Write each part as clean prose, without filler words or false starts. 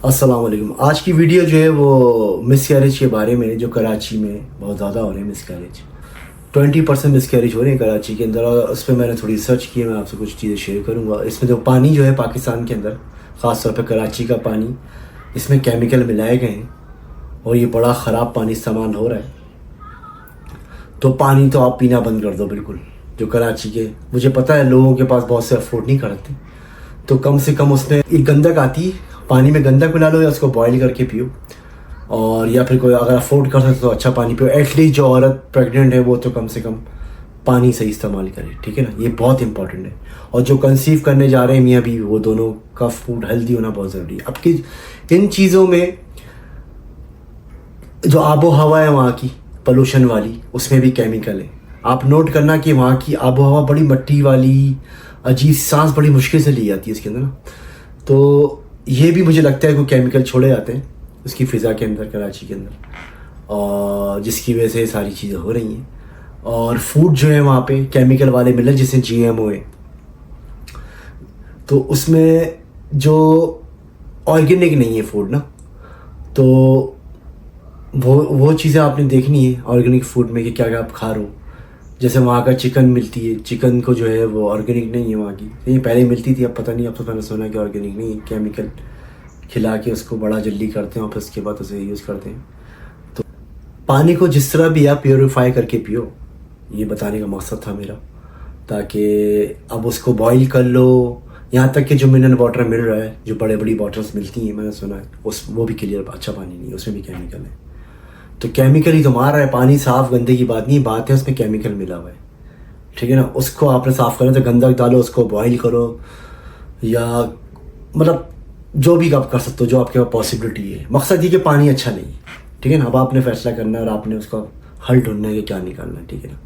अस्सलाम वालेकुम। आज की वीडियो जो है वो मिसकैरेज के बारे में, जो कराची में बहुत ज़्यादा हो रहे हैं मिसकैरेज। 20% मिसकैरेज हो रहे हैं कराची के अंदर, और उस पर मैंने थोड़ी रिसर्च की है। मैं आपसे कुछ चीज़ें शेयर करूँगा। इसमें जो पानी जो है पाकिस्तान के अंदर, ख़ास तौर पर कराची का पानी, इसमें केमिकल मिलाए गए हैं और ये बड़ा ख़राब पानी इस्तेमाल हो रहा है। तो पानी तो आप पीना बंद कर दो बिल्कुल। जो कराची के, मुझे पता है लोगों के पास बहुत से अफोर्ड नहीं करते, तो कम से कम उसमें एक गंदक आती है, पानी में गंदक मिला लो या उसको बॉईल करके पियो। और या फिर कोई अगर अफोर्ड कर सकते तो अच्छा पानी पियो। एटलीस्ट जो औरत प्रेग्नेंट है वो तो कम से कम पानी सही इस्तेमाल करे, ठीक है ना। ये बहुत इंपॉर्टेंट है। और जो कंसीव करने जा रहे हैं मियाँ बीवी, वो दोनों का फूड हेल्दी होना बहुत ज़रूरी है। अब की इन चीज़ों में जो आबो हवा है वहाँ की पोल्यूशन वाली, उसमें भी केमिकल है। आप नोट करना कि वहाँ की आबो हवा बड़ी मट्टी वाली, अजीब, सांस बड़ी मुश्किल से ली जाती है इसके अंदर ना। तो ये भी मुझे लगता है कोई केमिकल छोड़े जाते हैं उसकी फ़िज़ा के अंदर, कराची के अंदर, और जिसकी वजह से सारी चीज़ें हो रही हैं। और फूड जो है वहाँ पे केमिकल वाले मिल रहे हैं, जिससे GMO है। तो उसमें जो ऑर्गेनिक नहीं है फूड ना, तो वो चीज़ें आपने देखनी है ऑर्गेनिक फूड में कि क्या क्या आप खा रहे हो। जैसे वहाँ का चिकन मिलती है, चिकन को जो है वो ऑर्गेनिक नहीं है वहाँ की। ये पहले मिलती थी, अब पता नहीं, अब तो मैंने सुना कि ऑर्गेनिक नहीं है, केमिकल खिला के उसको बड़ा जल्दी करते हैं और फिर उसके बाद उसे यूज़ करते हैं। तो पानी को जिस तरह भी आप प्योरीफाई करके पियो, ये बताने का मकसद था मेरा। ताकि अब उसको बॉईल कर लो, यहाँ तक कि जो मिनरल वाटर मिल रहा है, जो बड़े बड़ी बॉटल्स मिलती हैं, मैंने सुना है वो भी क्लियर अच्छा पानी नहीं है, उसमें भी केमिकल है। तो केमिकल ही तो मार रहा है। पानी साफ़ गंदे की बात नहीं, बात है उसमें केमिकल मिला हुआ है, ठीक है ना। उसको आपने साफ़ करना तो गंदक डालो, उसको बॉईल करो, या मतलब जो भी आप कर सकते हो, जो आपके पास पॉसिबिलिटी है। मकसद ये कि पानी अच्छा नहीं है, ठीक है ना। अब आपने फैसला करना है और आपने उसका हल ढूंढना है कि क्या निकालना है, ठीक है ना।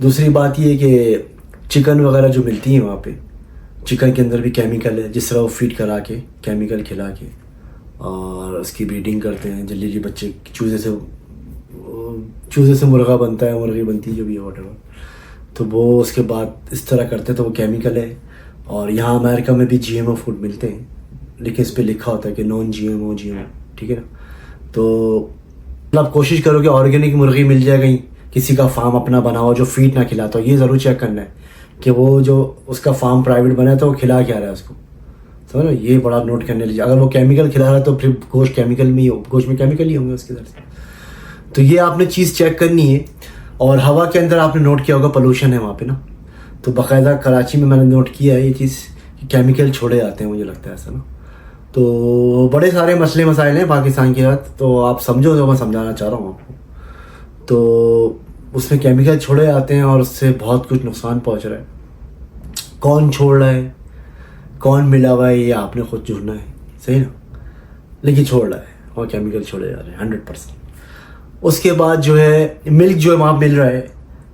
दूसरी बात ये है कि चिकन वगैरह जो मिलती है वहाँ पे, चिकन के अंदर भी केमिकल है। जिस तरह वो फीड करा के, केमिकल खिला के और उसकी ब्रीडिंग करते हैं, जल्दी जल्दी बच्चे चूज़े से मुर्गा बनता है, मुर्गी बनती है, जो भी है वॉटेवर। तो वो उसके बाद इस तरह करते हैं, तो वो केमिकल है। और यहाँ अमेरिका में भी GMO फूड मिलते हैं, लेकिन इस पर लिखा होता है कि नॉन GMO, ठीक है ना। तो मतलब कोशिश करो कि ऑर्गेनिक मुर्गी मिल जाए कहीं, किसी का फार्म अपना बनाओ जो फीड ना खिलाता हो। ये ज़रूर चेक करना है कि वो जो उसका फार्म प्राइवेट बना है तो वो खिला क्या रहा है उसको, समझ लो। ये बड़ा नोट करने लीजिए। अगर वो केमिकल खिला रहा है तो फिर गोश्त केमिकल में ही हो, गोश्त में केमिकल ही होंगे उसके अंदर से। तो ये आपने चीज़ चेक करनी है। और हवा के अंदर आपने नोट किया होगा पोल्यूशन है वहाँ पे ना, तो बाकायदा कराची में मैंने नोट किया है ये चीज़ कि केमिकल छोड़े जाते हैं, मुझे लगता है ऐसा ना। तो बड़े सारे मसले मसाइल हैं पाकिस्तान के साथ, तो आप समझो जो मैं समझाना चाह रहा हूँ आपको। तो उसमें केमिकल छोड़े जाते हैं और उससे बहुत कुछ नुकसान पहुँच रहा है। कौन छोड़ रहा है, कौन मिला हुआ है, ये आपने खुद ढूंढना है, सही ना। लेकिन छोड़ रहा है और केमिकल छोड़े जा रहे हैं 100%। उसके बाद जो है मिल्क जो है वहाँ मिल रहा है,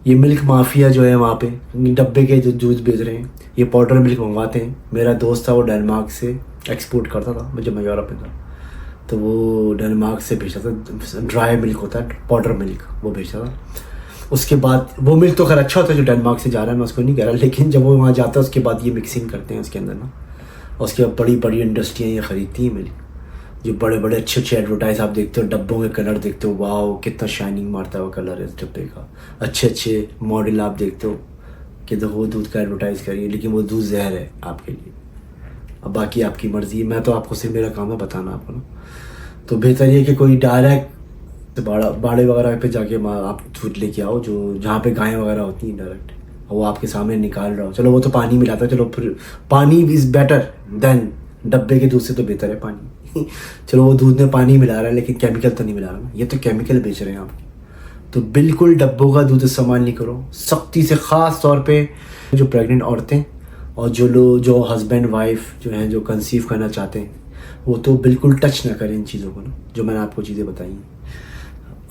ये मिल्क माफिया जो है वहाँ पे डब्बे के जो दूध बेच रहे हैं, ये पाउडर मिल्क मंगवाते हैं। मेरा दोस्त था, वो डेनमार्क से एक्सपोर्ट करता था जब मैं यूरोप में था, तो वो डेनमार्क से भेजता था। ड्राई मिल्क होता है, पाउडर मिल्क, वो भेजता था। उसके बाद वो मिल्क तो खैर अच्छा होता है जो डेनमार्क से जा रहा है, मैं उसको नहीं कह रहा, लेकिन जब वो वहाँ जाता है उसके बाद ये मिक्सिंग करते हैं उसके अंदर ना। और उसके बाद बड़ी बड़ी इंडस्ट्रियाँ ये ख़रीदती हैं मिल्क। जो बड़े बड़े अच्छे अच्छे एडवर्टाइज आप देखते हो, डब्बों के कलर देखते हो, वाह कितना शाइनिंग मारता है वो कलर इस डब्बे का। अच्छे अच्छे मॉडल आप देखते हो कि देखो वो दूध का एडवर्टाइज़ करिए, लेकिन वो दूध जहर है आपके लिए। अब बाकी आपकी मर्ज़ी है, मैं तो आपको सिर्फ मेरा काम है बताना आपको ना। तो बेहतर ये कि कोई डायरेक्ट बाड़े वगैरह पे जाके आप दूध लेके आओ, जो जहाँ पे गायें वगैरह होती हैं डायरेक्ट, वो आपके सामने निकाल रहा हो। चलो वो तो पानी मिलाता है, चलो फिर पानी इज़ बेटर देन डब्बे के दूध से, तो बेहतर है पानी। चलो वो दूध में पानी मिला रहा है लेकिन केमिकल तो नहीं मिला रहा ना, ये तो केमिकल बेच रहे हैं आप। तो बिल्कुल डब्बों का दूध इस्तेमाल नहीं करो सख्ती से, ख़ास तौर पे जो प्रेग्नेंट औरतें और जो लोग, जो हस्बैंड वाइफ जो हैं, जो कंसीव करना चाहते हैं, वो तो बिल्कुल टच ना करें इन चीज़ों को ना, जो मैंने आपको चीज़ें बताई हैं।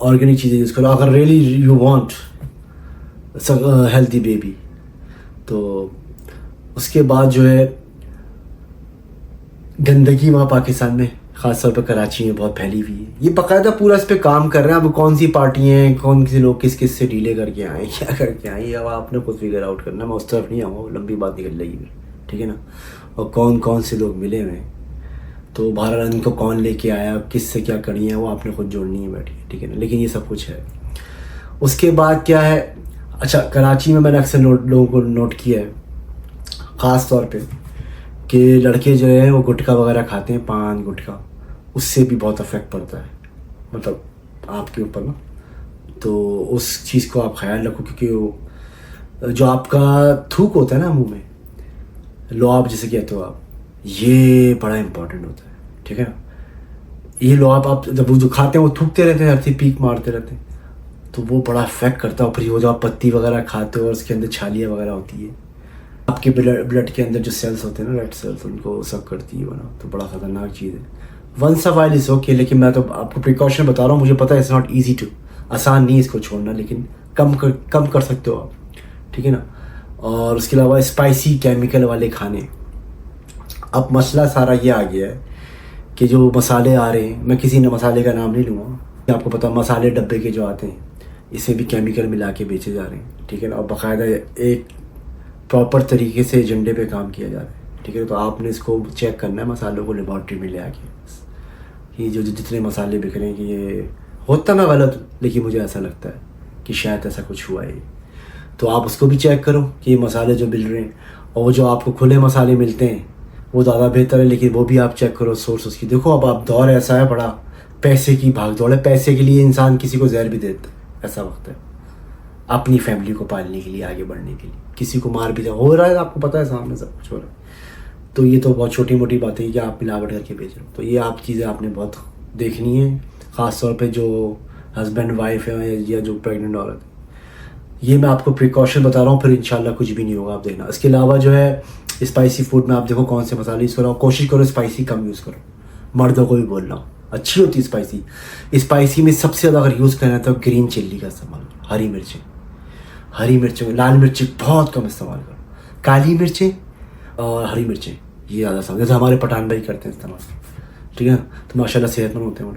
ऑर्गेनिक चीज़ें यूज़ करो अगर really you want healthy baby. तो उसके बाद जो है गंदगी वहाँ पाकिस्तान में, ख़ास तौर पर कराची में बहुत फैली हुई है। ये बाकायदा पूरा इस पर काम कर रहे हैं। अब कौन सी पार्टी हैं, कौन से लोग किस किस से डीले करके आए, क्या करके आए, अब आपने खुद फिगर आउट करना। मैं उस तरफ नहीं आऊँगा, लंबी बात निकल जाएगी फिर, ठीक है ना। और कौन कौन से लोग मिले हुए हैं, तो बहरहाल इनको कौन लेके आया, किससे क्या करनी है, वो आपने खुद जोड़नी है बैठी, ठीक है ना। लेकिन ये सब कुछ है। उसके बाद क्या है, अच्छा कराची में मैंने अक्सर लोगों को नोट किया है ख़ास तौर पे कि लड़के जो है वो गुटखा वगैरह खाते हैं, पान गुटखा, उससे भी बहुत इफेक्ट पड़ता है मतलब आपके ऊपर ना। तो उस चीज़ को आप ख्याल रखो, क्योंकि वो जो आपका थूक होता है ना मुंह में, लुआब जिसे कहते हो आप, ये बड़ा इंपॉर्टेंट होता है, ठीक है ना। ये लुआब आप जब वो जो खाते हैं वो थूकते रहते हैं, हर चीज़ पीक मारते रहते हैं, तो वो बड़ा इफेक्ट करता है। फिर वो जो आप पत्ती वगैरह खाते हो और उसके अंदर छालियाँ वगैरह होती है, आपके ब्लड के अंदर जो सेल्स होते हैं ना, रेड सेल्स, उनको सब करती है बना, तो बड़ा ख़तरनाक चीज़ है। Once a while is okay, लेकिन मैं तो आपको प्रिकॉशन बता रहा हूँ। मुझे पता है इट्स नॉट ईजी टू, आसान नहीं इसको छोड़ना, लेकिन कम कर सकते हो आप, ठीक है ना। और उसके अलावा स्पाइसी केमिकल वाले खाने, अब मसला सारा ये आ गया है कि जो मसाले आ रहे हैं, मैं किसी ने मसाले का नाम नहीं लूँगा, आपको पता मसाले डब्बे के जो आते हैं, इसमें भी केमिकल मिला के बेचे जा रहे हैं, ठीक है ना। और बाकायदा एक प्रॉपर तरीके से एजेंडे पे काम किया जा रहा है, ठीक है। तो आपने इसको चेक करना है मसालों को लेबॉर्ट्री में ले आके, ये जो जितने मसाले बिक रहे हैं, कि ये होता मैं गलत, लेकिन मुझे ऐसा लगता है कि शायद ऐसा कुछ हुआ है। तो आप उसको भी चेक करो कि ये मसाले जो मिल रहे हैं, और वो जो आपको खुले मसाले मिलते हैं वो ज़्यादा बेहतर है, लेकिन वो भी आप चेक करो सोर्स उसकी। देखो अब आप दौर ऐसा है, बड़ा पैसे की भाग दौड़ है, पैसे के लिए इंसान किसी को जहर भी देता है, ऐसा वक्त है। अपनी फैमिली को पालने के लिए, आगे बढ़ने के लिए, किसी को मार भी हो रहा है, आपको पता है सामने सब कुछ हो रहा है। तो ये तो बहुत छोटी मोटी बातें हैं कि आप मिलावट करके बेच रहे हो। तो ये आप चीज़ें आपने बहुत देखनी है, ख़ास तौर पे जो हस्बैंड वाइफ है या जो प्रेग्नेंट औरत है। ये मैं आपको प्रिकॉशन बता रहा हूँ, फिर इंशाल्लाह कुछ भी नहीं होगा, आप देखना। इसके अलावा जो है स्पाइसी फूड में आप देखो कौन से मसाले यूज़ करो, कोशिश करो स्पाइसी कम यूज़ करो। मर्दों को भी बोल रहा हूँ, अच्छी होती है स्पाइसी। स्पाइसी में सबसे ज़्यादा अगर यूज़ करना है तो ग्रीन चिल्ली का इस्तेमाल, हरी मिर्चें, लाल मिर्चें बहुत कम इस्तेमाल करो, काली मिर्चें और हरी मिर्चें ये ज़्यादा इस्तेमाल, जैसे हमारे पठान भाई करते हैं इस्तेमाल, ठीक है ना। तो माशाल्लाह सेहतमंद होते हैं वो।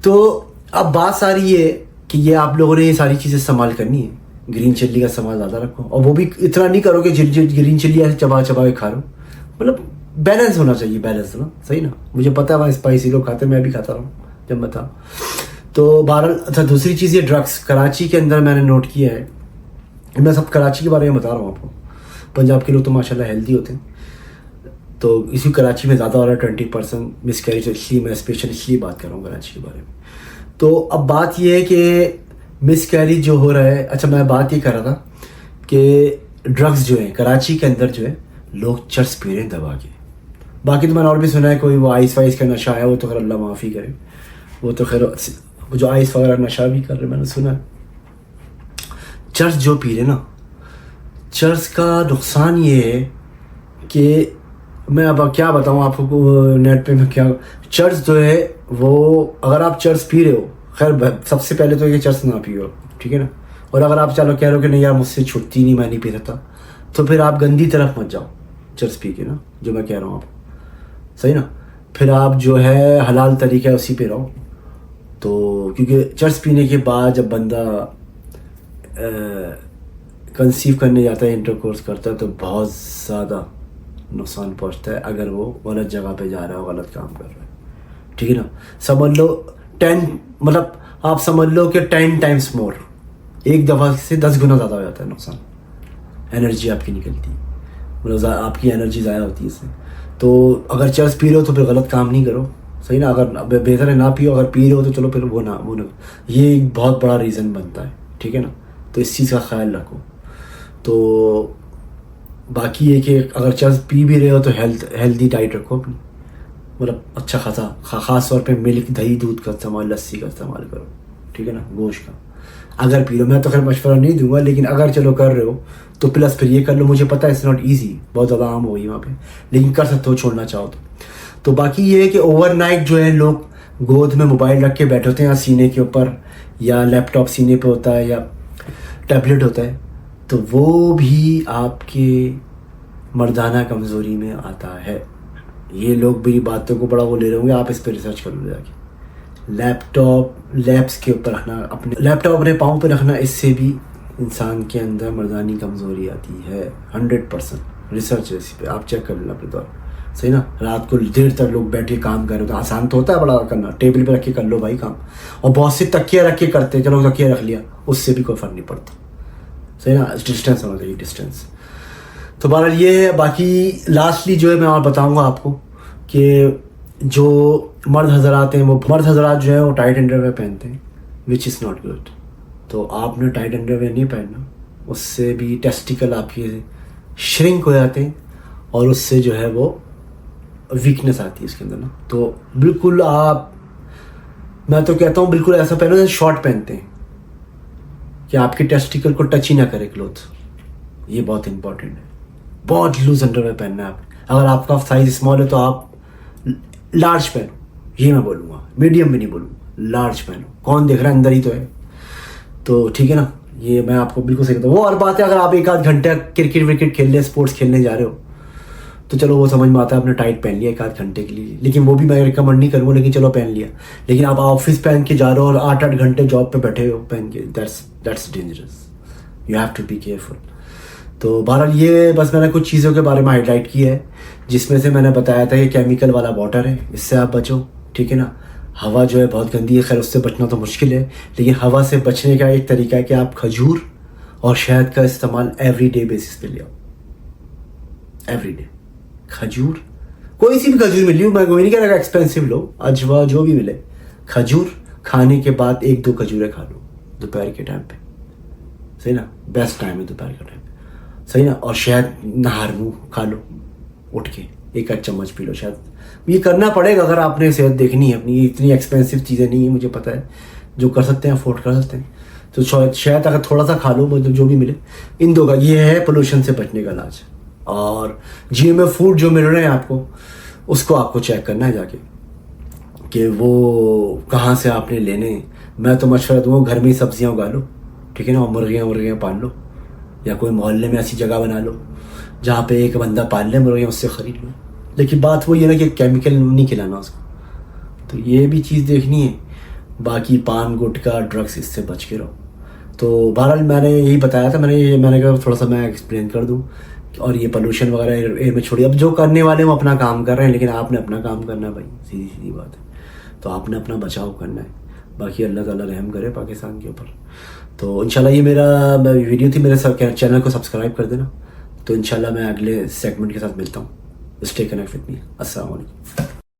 तो अब बात सारी ये कि ये आप लोगों ने ये सारी चीज़ें इस्तेमाल करनी है, ग्रीन चिल्ली का इस्तेमाल ज़्यादा रखो, और वो भी इतना नहीं करो कि ग्रीन चिल्ली ऐसे चबा के खा लो, मतलब बैलेंस होना चाहिए, बैलेंस ना, सही ना। मुझे पता है वहाँ स्पाइसी लोग खाते हैं, मैं भी खाता रहा हूँ जब मैं था। तो बहरहाल अच्छा, दूसरी चीज़ ये ड्रग्स कराची के अंदर मैंने नोट किया है, मैं सब कराची के बारे में बता रहा हूँ आपको। पंजाब के लोग तो माशाल्लाह हेल्दी होते हैं, तो इसी कराची में ज़्यादा हो रहा है 20% मिसकैरेज, इसलिए मैं स्पेशल इसलिए बात कर रहा हूँ कराची के बारे में। तो अब बात ये है कि मिसकैरेज जो हो रहा है, अच्छा मैं बात ये कर रहा था कि ड्रग्स जो है कराची के अंदर जो है लोग चर्स पी रहे हैं दबा के। बाकी तो मैंने और भी सुना है कोई वो आइस वाइस का नशा है, वो तो खैर अल्लाह माफ़ी करे, वो तो खैर वो जो आइस वगैरह नशा भी कर रहे, मैंने सुना है। चर्स जो पी रहे ना, चर्स का नुकसान ये है कि मैं अब क्या बताऊँ आपको, नेट पे मैं क्या, चर्स जो है वो, अगर आप चर्स पी रहे हो, खैर सबसे पहले तो ये चर्स ना पियो, ठीक है ना। और अगर आप चलो कह रहे हो कि नहीं यार मुझसे छुट्टी नहीं, मैं नहीं पी सकता, तो फिर आप गंदी तरफ मत जाओ चर्स पी के ना, जो मैं कह रहा हूँ आपको, सही ना। फिर आप जो है हलाल तरीका है उसी पे रहो। तो क्योंकि चर्स पीने के बाद जब बंदा कंसीव करने जाता है, इंटरकोर्स करता है, तो बहुत ज़्यादा नुकसान पहुंचता है अगर वो गलत जगह पे जा रहा है और गलत काम कर रहा है, ठीक है ना। समझ लो 10, मतलब आप समझ लो कि 10 टाइम्स मोर, एक दफ़ा से 10 गुना ज़्यादा हो जाता है नुकसान, एनर्जी आपकी निकलती है, मतलब आपकी एनर्जी ज़ाया होती है इससे। तो अगर चर्स पी रहे हो तो फिर गलत काम नहीं करो, सही ना। अगर बेहतर है ना पियो, अगर पी रहे हो तो चलो फिर वो ना, ये एक बहुत बड़ा रीज़न बनता है, ठीक है ना। तो इस चीज़ का ख्याल रखो। तो बाकी ये कि अगर चर्स पी भी रहे हो तो हेल्दी डाइट रखो अपनी, मतलब अच्छा खासा, ख़ास तौर पे मिल्क, दही, दूध का इस्तेमाल, लस्सी का इस्तेमाल करो, ठीक है ना, गोश्त का। अगर पी लो, मैं तो खैर मशवरा नहीं दूंगा, लेकिन अगर चलो कर रहे हो तो प्लस फिर ये कर लो। मुझे पता है इट्स नॉट ईजी, बहुत ज़्यादा आम हो गई वहाँ पे, लेकिन कर सकते हो छोड़ना चाहो तो बाकी ये है कि ओवरनाइट जो है लोग गोद में मोबाइल रख के बैठे होते हैं, या सीने के ऊपर, या लैपटॉप सीने पे होता है, या टैबलेट होता है, तो वो भी आपके मर्दाना कमज़ोरी में आता है। ये लोग मेरी बातों को बड़ा वो ले रहे होंगे, आप इस पर रिसर्च कर लो जाके। लैप्स के ऊपर रखना, लैपटॉप अपने पाँव पे रखना, इससे भी इंसान के अंदर मर्दानी कमज़ोरी आती है। 100% रिसर्च है इस पर, आप चेक कर लेना अपने दौर। सही ना, रात को देर तक लोग बैठ के काम कर रहे हो तो आसान तो होता है बड़ा करना, टेबल पे रख के कर लो भाई काम। और बहुत सी तकिया रख के करते हैं, चलो तकिया रख लिया, उससे भी कोई फ़र्क नहीं पड़ता, सही ना, डिस्टेंस होना चाहिए, डिस्टेंस। तो बहरहाल ये है। बाकी लास्टली जो है मैं और बताऊंगा आपको कि जो मर्द हजरात हैं, वो मर्द हजरात जो है वो टाइट अंडरवेयर पहनते हैं, विच इज़ नॉट गुड। तो आपने टाइट अंडरवेयर नहीं पहनना, उससे भी टेस्टिकल आपके श्रिंक हो जाते हैं और उससे जो है वो वीकनेस आती है इसके अंदर ना। तो बिल्कुल मैं तो कहता हूँ बिल्कुल ऐसा पहनो जैसे शॉर्ट पहनते हैं, कि आपके टेस्टिकल को टच ही ना करे क्लोथ। ये बहुत इंपॉर्टेंट है। बहुत लूज अंडरवेयर पहनना है आप। अगर आपका साइज स्मॉल है तो आप लार्ज पहनो, ये मैं बोलूँगा, मीडियम भी नहीं बोलूँगा, लार्ज पहनो। कौन देख रहा है, अंदर ही तो है। तो ठीक है ना, ये मैं आपको बिल्कुल सही कहता हूँ। वो और बात है, अगर आप एक आध घंटे क्रिकेट विकेट खेलने, स्पोर्ट्स खेलने जा रहे हो तो चलो वो समझ में आता है, आपने टाइट पहन लिया एक आध घंटे के लिए, लेकिन वो भी मैं रिकमेंड नहीं करूँगा, लेकिन चलो पहन लिया। लेकिन आप ऑफिस पहन के जा रहे हो और 8-8 घंटे जॉब पे बैठे हो पहन के, that's dangerous, you have to be careful. तो बहरहाल ये बस मैंने कुछ चीज़ों के बारे में हाईलाइट किया है, जिसमें से मैंने बताया था कि केमिकल वाला वाटर है, इससे आप बचो, ठीक है ना। हवा जो है बहुत गंदी है, खैर उससे बचना तो मुश्किल है, लेकिन हवा से बचने का एक तरीका है कि आप खजूर और शहद का इस्तेमाल एवरीडे बेसिस पे ले आओ, एवरीडे। खजूर, कोई सी भी खजूर मिली हो, मैं कोई नहीं कह रहा एक्सपेंसिव लो, अजवा जो भी मिले, खजूर खाने के बाद 1-2 खजूरें खा लो दोपहर के टाइम पे, सही ना, बेस्ट टाइम है दोपहर का टाइम, सही ना। और शहद नहार मुँह खा लो, उठ के 1 चम्मच पी लो शहद। ये करना पड़ेगा अगर आपने सेहत देखनी है अपनी, इतनी एक्सपेंसिव चीज़ें नहीं है, मुझे पता है, जो कर सकते हैं अफोर्ड कर सकते हैं। तो शहद अगर थोड़ा सा खा लो, मतलब जो भी मिले, इन 2 का ये है पोल्यूशन से बचने का इलाज। और जीएमओ फूड जो मिल रहे हैं आपको, उसको आपको चेक करना है जाके कि वो कहाँ से आपने लेने हैं। मैं तो मशवरा दूँगा घर में ही सब्जियाँ उगा लो, ठीक है ना, और मुर्गियाँ पाल लो, या कोई मोहल्ले में ऐसी जगह बना लो जहाँ पे एक बंदा पाल ले मुर्गियाँ, उससे ख़रीद लो। लेकिन बात वो ये ना कि केमिकल नहीं खिलाना उसको, तो ये भी चीज़ देखनी है। बाकी पान गुटखा ड्रग्स, इससे बच के रहो। तो बहरहाल मैंने यही बताया था, मैंने कहा थोड़ा सा मैं एक्सप्लेन कर दूँ। और ये पोल्यूशन वगैरह एयर में छोड़िए, अब जो करने वाले वो अपना काम कर रहे हैं, लेकिन आपने अपना काम करना है भाई, सीधी सीधी बात है। तो आपने अपना बचाव करना है, बाकी अल्लाह ताला रहम करे पाकिस्तान के ऊपर। तो इंशाल्लाह ये मेरा वीडियो थी, मेरे चैनल को सब्सक्राइब कर देना। तो इंशाल्लाह मैं अगले सेगमेंट के साथ मिलता हूँ। Stay connect with me. अस्सलाम वालेकुम।